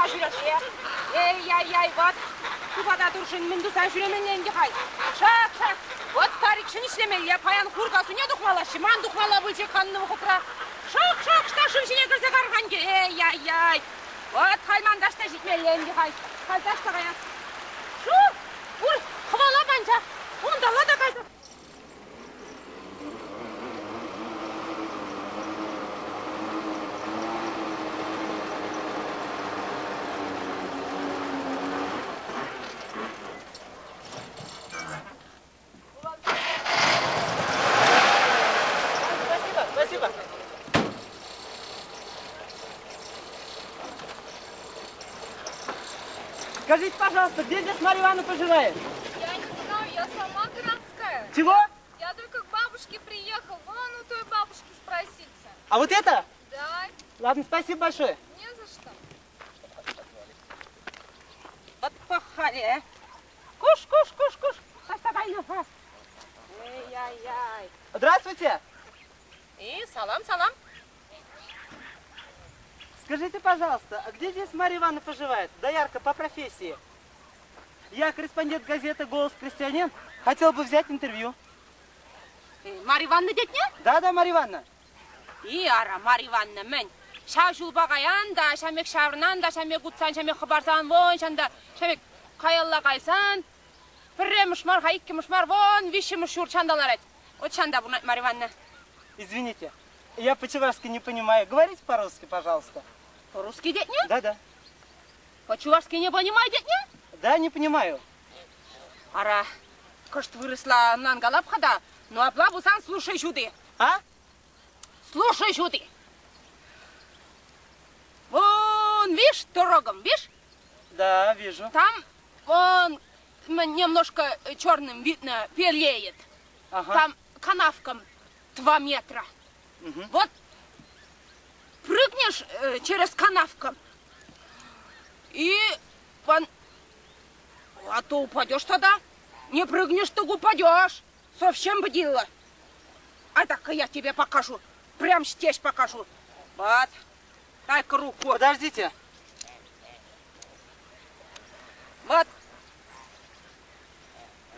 Kaçta şurası ya? Ey, bak. Bu kadar duruşun, mindu sen şuremen yenge hay. Şak. Вот старик шын işlemeli ya, payan kurgasın ya dokmalaşı. Man dokmala bülce kanını okutura. Şak, ştaşın şine kırsa kargan ki. Ey. Вот halmandaşta jitmeli yenge hay. Haldaşta kayas. Şu, vur, kıvala bence. Ondala da kaydı. Спасибо. Скажите, пожалуйста, где здесь Марья Ивановна поживает? Я не знаю, я сама городская. Чего? Я только к бабушке приехал. Вон у той бабушки спроситься. А вот это? Да, Ладно, спасибо большое. не за что. Вот пахали, Куш. Хаставай на фас. Эй. Здравствуйте. И салам. Скажите, пожалуйста, а где здесь Марья Ивановна поживает? Доярка по профессии. Я корреспондент газеты «Голос крестьянин». Хотел бы взять интервью. Марья Ивановна детне? Да, Марья Ивановна. И ара, Марья Ивановна, мен. Шашул багаян да, шамек шаврнан да, шамек утсан, шамек хабарсан вон, шанда, шамек каялла кайсан. Пірре мұшмар, хайкке мұшмар вон, виші мұшур шандалар әт. Вот шанда бұл, Марья Ивановна. Извините, я по-чувашски не понимаю. Говорите по-русски, пожалуйста. По-русски детне? Да. По-чувашски не понимай детне? Да, не понимаю. Ара, кышт выросла нангалапхада, но аплабусан слушай сюды. А? Слушай сюды. Вон, видишь, дорогом, видишь? Да, вижу. Там, вон, немножко черным видно, белеет. Ага. Там канавком 2 метра. Угу. Вот прыгнешь через канавку и а то упадешь тогда. Не прыгнешь, то упадешь. Совсем бдила. А так я тебе покажу. Прям здесь покажу. Вот. Дай-ка руку. Подождите. Вот.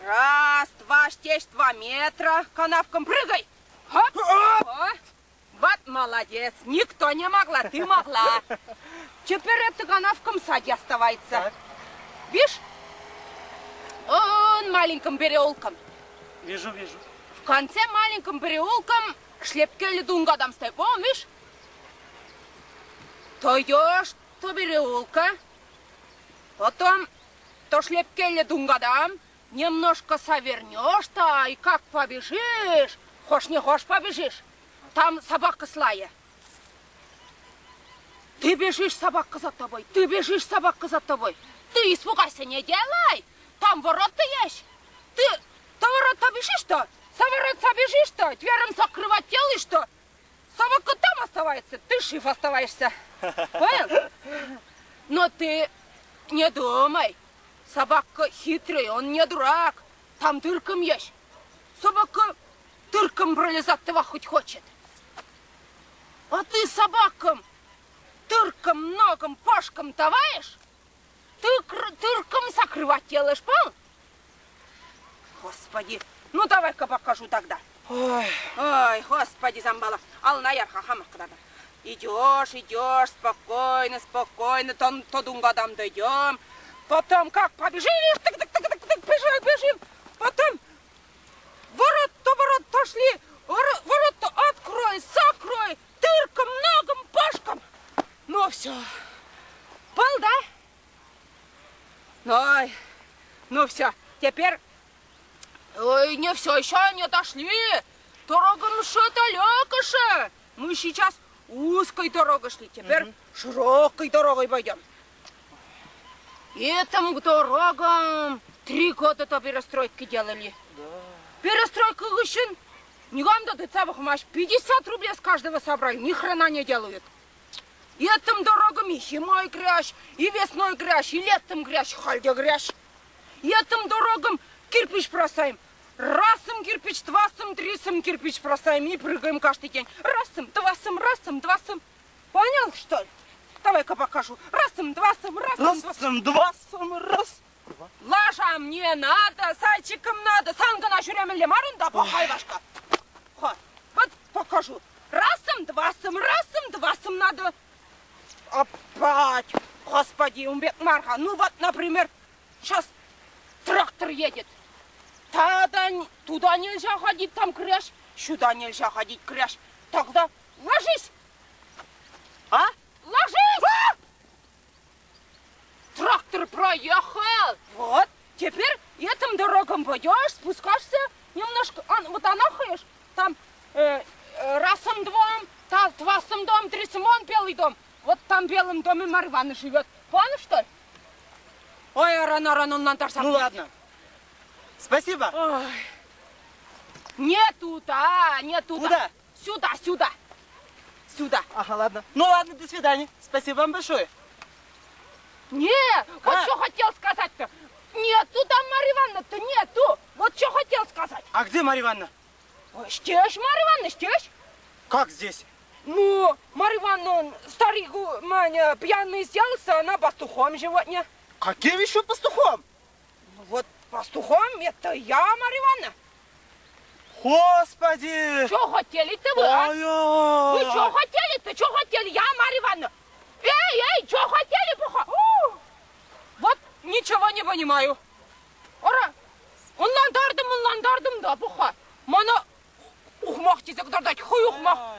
Раз, два, здесь 2 метра. Канавком прыгай. Хоп. О, вот молодец. Никто не могла, ты могла. Теперь эта канавком сзади оставается. Так. Видишь? Он маленьким переулком. Вижу. В конце маленьким переулком шлепкели дунгадам стоит. Вон, видишь? То идешь, то переулка. Потом то шлепкели дунгадам. Немножко совернешь-то, и как побежишь, хошь не хошь побежишь. Там собака слая. Ты бежишь, собака за тобой. Ты бежишь, собака за тобой. Ты испугайся, не делай. Там ворота есть. Ты до ворота бежишь-то, со ворота бежишь-то, двером закрывать делаешь-то. Собака там оставается, ты жив оставаешься. Понял? Но ты не думай. Собака хитрый, он не дурак. Там дырком есть. Собака дырком пролезать-то хоть хочет. А ты собакам дырком, ногом, пашком даваешь? Ты дырком закрывать делаешь, понял? Господи, ну давай-ка покажу тогда. Ой, господи, замбала. Ална ярха хамах кадада. Идешь, спокойно, то дунгадам дойдем. Потом как побежишь, бежим. Потом ворот шли, ворот открой, закрой, дырком, ногом, пашком. Ну все. Пал, да? Ой, ну все. Теперь, ой, не все, еще не дошли. Дорога наша далекоша. Мы сейчас узкой дорогой шли, теперь широкой дорогой пойдем. Этим дорогам 3 года-то перестройки делали. Да. Перестройка еще никогда до цабах маш 50 рублей с каждого собрали, ни хрена не делают. И этим дорогам и зимой грязь, и весной грязь, и летом грязь, хальде грязь. И этим дорогам кирпич бросаем. Расом кирпич, двасом, трисом кирпич бросаем и прыгаем каждый день. Расом, двасом. Понял, что ли? давай-ка покажу. Расом, двасом, расом, Раз, два, раз. Лажам не надо, зайчиком надо. Санга на шуремен лемарун да пахай башка. Вот покажу. Расом, двасом надо. Опять. Господи, Умбек Марха. Ну вот, например, сейчас трактор едет. Туда нельзя ходить, там кряж. Сюда нельзя ходить, кряж. Тогда ложись. А? Ложись! Трактор проехал. Вот. Теперь этим дорогам пойдешь, спускаешься немножко. Вот анахаешь. Там расом дом, двасом дом, трисом он белый дом. Вот там в белом доме Марья Ивановна живет. Понял, что ли? Ой, рано, надо сам. Ну ладно. Спасибо. Ой. Не туда, не туда. Куда? Сюда. Ага, ладно. Ну ладно, до свидания. Спасибо вам большое. Не, вот что хотел сказать-то. Нету там Марья Ивановна-то, нету. Вот что хотел сказать. А где Марья Ивановна? Ой, здесь, Марья Ивановна, здесь. Как здесь? Ну, Марья Ивановна, старик Маня пьяный сделался, она пастухом животня. Каким еще пастухом? Вот пастухом это я, Марья Ивановна. Господи! Что хотели-то вы, а? Ой-ой! Вы что хотели-то? Что хотели? Я, Марья Ивановна. Эй, что хотели, пуха? Вот ничего не понимаю. Ора, он ландардым, да, пуха. Мана ухмахтизек дардать, хуй ухмах.